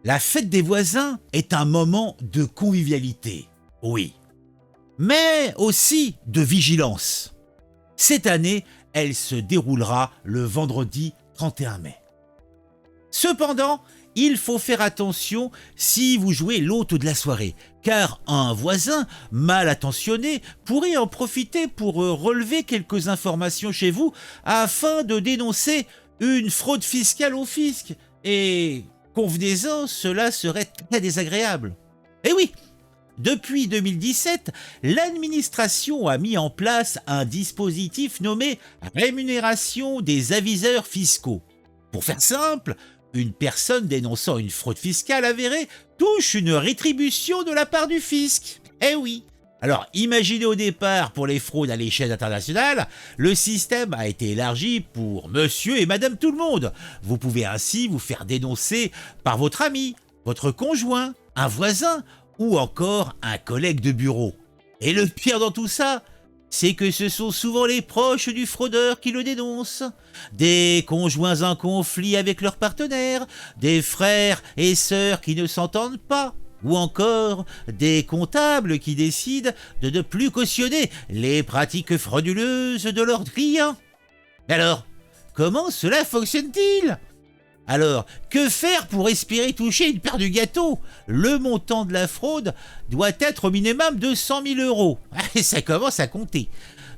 La fête des voisins est un moment de convivialité, oui, mais aussi de vigilance. Cette année, elle se déroulera le vendredi 31 mai. Cependant, il faut faire attention si vous jouez l'hôte de la soirée, car un voisin mal attentionné pourrait en profiter pour relever quelques informations chez vous afin de dénoncer une fraude fiscale au fisc. Et convenez-en, cela serait très désagréable. Eh oui, depuis 2017, l'administration a mis en place un dispositif nommé rémunération des aviseurs fiscaux. Pour faire simple, une personne dénonçant une fraude fiscale avérée touche une rétribution de la part du fisc. Eh oui. Alors imaginez au départ pour les fraudes à l'échelle internationale, le système a été élargi pour monsieur et madame tout le monde. Vous pouvez ainsi vous faire dénoncer par votre ami, votre conjoint, un voisin ou encore un collègue de bureau. Et le pire dans tout ça, c'est que ce sont souvent les proches du fraudeur qui le dénoncent. Des conjoints en conflit avec leurs partenaires, des frères et sœurs qui ne s'entendent pas, ou encore des comptables qui décident de ne plus cautionner les pratiques frauduleuses de leurs clients. Alors, comment cela fonctionne-t-il ? Alors, que faire pour espérer toucher une part du gâteau ? Le montant de la fraude doit être au minimum de 100 000 euros. Et ça commence à compter.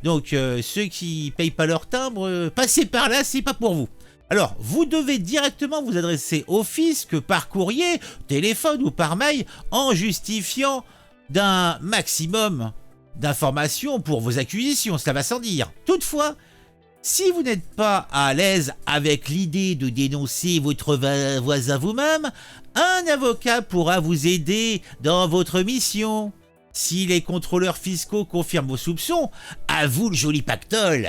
Donc, ceux qui payent pas leur timbre, passez par là, c'est pas pour vous. Alors, vous devez directement vous adresser au fisc par courrier, téléphone ou par mail en justifiant d'un maximum d'informations pour vos acquisitions, cela va sans dire. Toutefois, si vous n'êtes pas à l'aise avec l'idée de dénoncer votre voisin vous-même, un avocat pourra vous aider dans votre mission. Si les contrôleurs fiscaux confirment vos soupçons, à vous le joli pactole.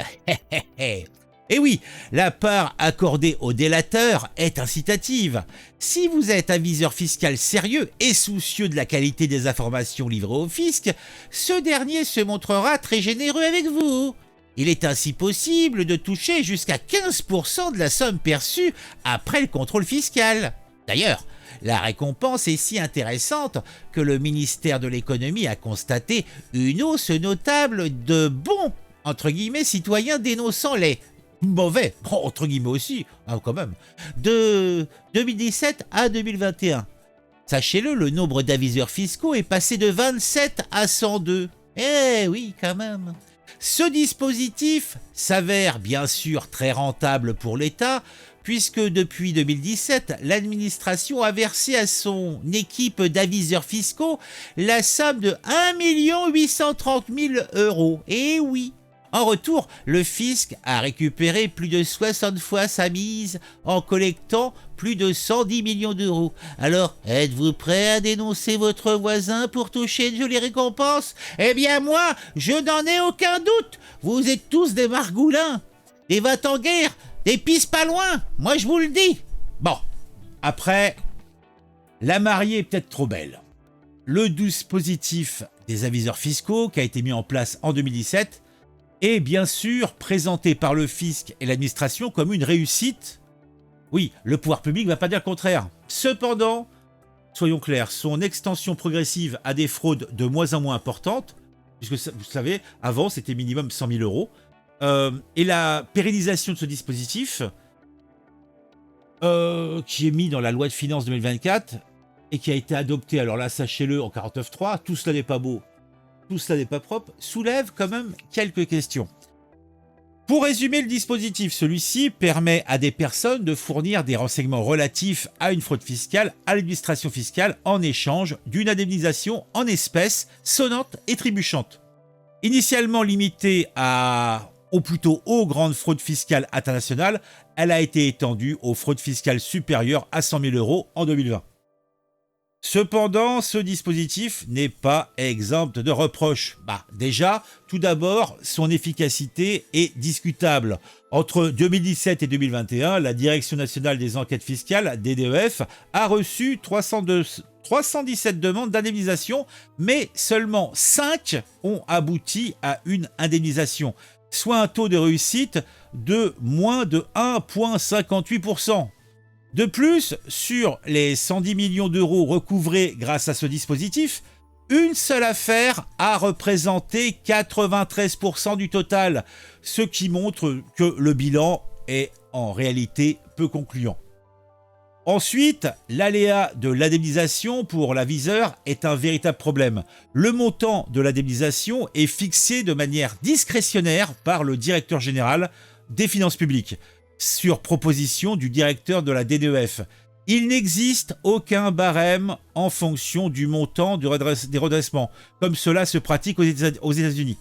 Et oui, la part accordée au délateur est incitative. Si vous êtes aviseur fiscal sérieux et soucieux de la qualité des informations livrées au fisc, ce dernier se montrera très généreux avec vous. Il est ainsi possible de toucher jusqu'à 15% de la somme perçue après le contrôle fiscal. D'ailleurs, la récompense est si intéressante que le ministère de l'économie a constaté une hausse notable de bons, entre guillemets, citoyens dénonçant les mauvais, entre guillemets aussi, quand même, de 2017 à 2021. Sachez-le, le nombre d'aviseurs fiscaux est passé de 27 à 102. Eh oui, quand même. Ce dispositif s'avère bien sûr très rentable pour l'État, puisque depuis 2017, l'administration a versé à son équipe d'aviseurs fiscaux la somme de 1 830 000 euros. Et oui, en retour, le fisc a récupéré plus de 60 fois sa mise en collectant plus de 110 millions d'euros. Alors, êtes-vous prêt à dénoncer votre voisin pour toucher une jolie récompense ? Eh bien moi, je n'en ai aucun doute. Vous êtes tous des margoulins, des va-t-en-guerre, des pisses pas loin. Moi, je vous le dis. Bon, après, la mariée est peut-être trop belle. Le dispositif des aviseurs fiscaux qui a été mis en place en 2017 est bien sûr présenté par le fisc et l'administration comme une réussite. Oui, le pouvoir public ne va pas dire le contraire. Cependant, soyons clairs, son extension progressive à des fraudes de moins en moins importantes, puisque vous savez, avant c'était minimum 100 000 euros, et la pérennisation de ce dispositif, qui est mis dans la loi de finances 2024, et qui a été adopté, alors là sachez-le, en 49.3, tout cela n'est pas beau, tout cela n'est pas propre, soulève quand même quelques questions. Pour résumer le dispositif, celui-ci permet à des personnes de fournir des renseignements relatifs à une fraude fiscale à l'administration fiscale en échange d'une indemnisation en espèces sonnante et trébuchante. Initialement limitée aux grandes fraudes fiscales internationales, elle a été étendue aux fraudes fiscales supérieures à 100 000 euros en 2020. Cependant, ce dispositif n'est pas exempt de reproches. Déjà, tout d'abord, son efficacité est discutable. Entre 2017 et 2021, la Direction nationale des enquêtes fiscales, DDEF, a reçu 317 demandes d'indemnisation, mais seulement 5 ont abouti à une indemnisation, soit un taux de réussite de moins de 1,58%. De plus, sur les 110 millions d'euros recouvrés grâce à ce dispositif, une seule affaire a représenté 93% du total, ce qui montre que le bilan est en réalité peu concluant. Ensuite, l'aléa de l'indemnisation pour l'aviseur est un véritable problème. Le montant de l'indemnisation est fixé de manière discrétionnaire par le directeur général des finances publiques, sur proposition du directeur de la DDEF. Il n'existe aucun barème en fonction du montant des redressements, comme cela se pratique aux États-Unis.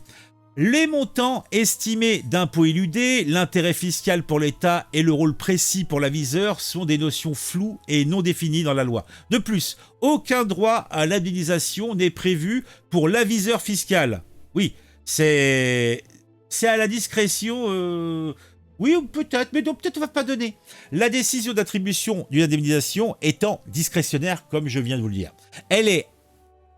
Les montants estimés d'impôts éludés, l'intérêt fiscal pour l'État et le rôle précis pour l'aviseur sont des notions floues et non définies dans la loi. De plus, aucun droit à l'indemnisation n'est prévu pour l'aviseur fiscal. Oui, c'est à la discrétion... Oui, peut-être, mais donc peut-être on ne va pas donner. La décision d'attribution d'une indemnisation étant discrétionnaire, comme je viens de vous le dire. Elle est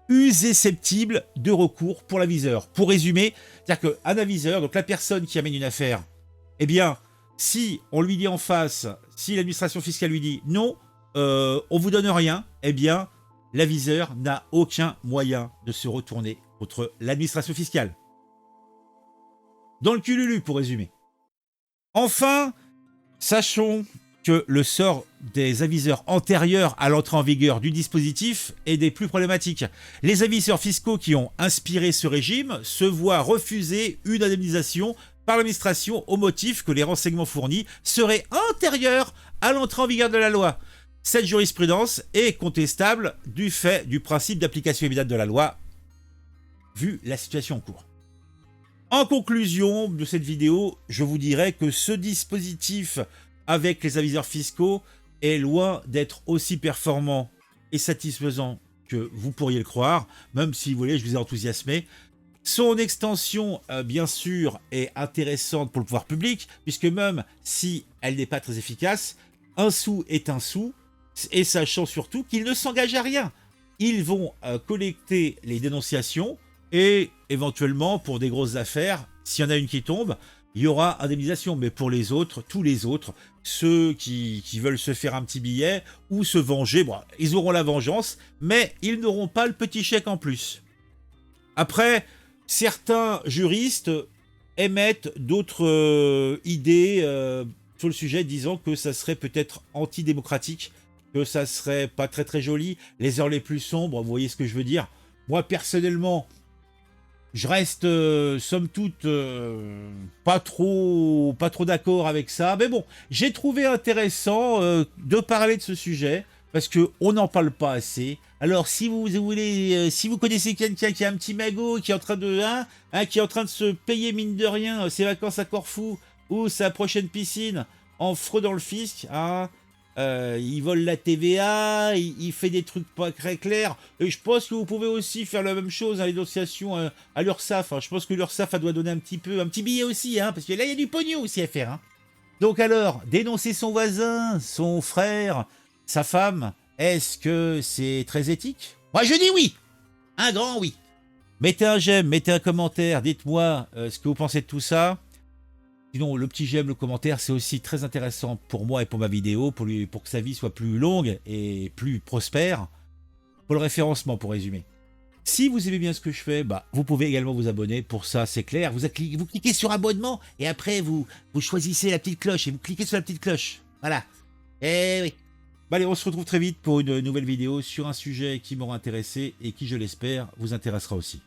susceptible de recours pour l'aviseur. Pour résumer, c'est-à-dire qu'un aviseur, donc la personne qui amène une affaire, eh bien, si on lui dit en face, si l'administration fiscale lui dit non, on vous donne rien, eh bien, l'aviseur n'a aucun moyen de se retourner contre l'administration fiscale. Dans le cululu, pour résumer. Enfin, sachons que le sort des aviseurs antérieurs à l'entrée en vigueur du dispositif est des plus problématiques. Les aviseurs fiscaux qui ont inspiré ce régime se voient refuser une indemnisation par l'administration au motif que les renseignements fournis seraient antérieurs à l'entrée en vigueur de la loi. Cette jurisprudence est contestable du fait du principe d'application immédiate de la loi, vu la situation en cours. En conclusion de cette vidéo, je vous dirais que ce dispositif avec les aviseurs fiscaux est loin d'être aussi performant et satisfaisant que vous pourriez le croire, même si vous voulez, je vous ai enthousiasmé. Son extension, bien sûr, est intéressante pour le pouvoir public, puisque même si elle n'est pas très efficace, un sou est un sou, et sachant surtout qu'ils ne s'engagent à rien. Ils vont collecter les dénonciations, et éventuellement, pour des grosses affaires, s'il y en a une qui tombe, il y aura indemnisation. Mais pour les autres, tous les autres, ceux qui veulent se faire un petit billet ou se venger, bon, ils auront la vengeance, mais ils n'auront pas le petit chèque en plus. Après, certains juristes émettent d'autres idées sur le sujet, disant que ça serait peut-être antidémocratique, que ça serait pas très très joli, les heures les plus sombres, vous voyez ce que je veux dire. Moi, personnellement, je reste, somme toute, pas trop d'accord avec ça. Mais bon, j'ai trouvé intéressant de parler de ce sujet, parce qu'on n'en parle pas assez. Alors, si vous voulez, si vous connaissez quelqu'un qui a un petit magot, qui est en train de, qui est en train de se payer, mine de rien, ses vacances à Corfou, ou sa prochaine piscine, en fraudant le fisc, il vole la TVA, il fait des trucs pas très clairs. Et je pense que vous pouvez aussi faire la même chose à l'énonciation à l'URSSAF. Je pense que l'URSSAF doit donner un petit billet aussi, parce que là, il y a du pognon aussi à faire. Donc alors, dénoncer son voisin, son frère, sa femme, est-ce que c'est très éthique? Moi, je dis oui. Un grand oui. Mettez un j'aime, mettez un commentaire, dites-moi ce que vous pensez de tout ça. Sinon, le petit j'aime, le commentaire, c'est aussi très intéressant pour moi et pour ma vidéo, pour que sa vie soit plus longue et plus prospère. Pour le référencement, pour résumer. Si vous aimez bien ce que je fais, vous pouvez également vous abonner. Pour ça, c'est clair. Vous cliquez sur abonnement et après, vous choisissez la petite cloche et vous cliquez sur la petite cloche. Voilà. Eh oui. Allez, on se retrouve très vite pour une nouvelle vidéo sur un sujet qui m'aura intéressé et qui, je l'espère, vous intéressera aussi.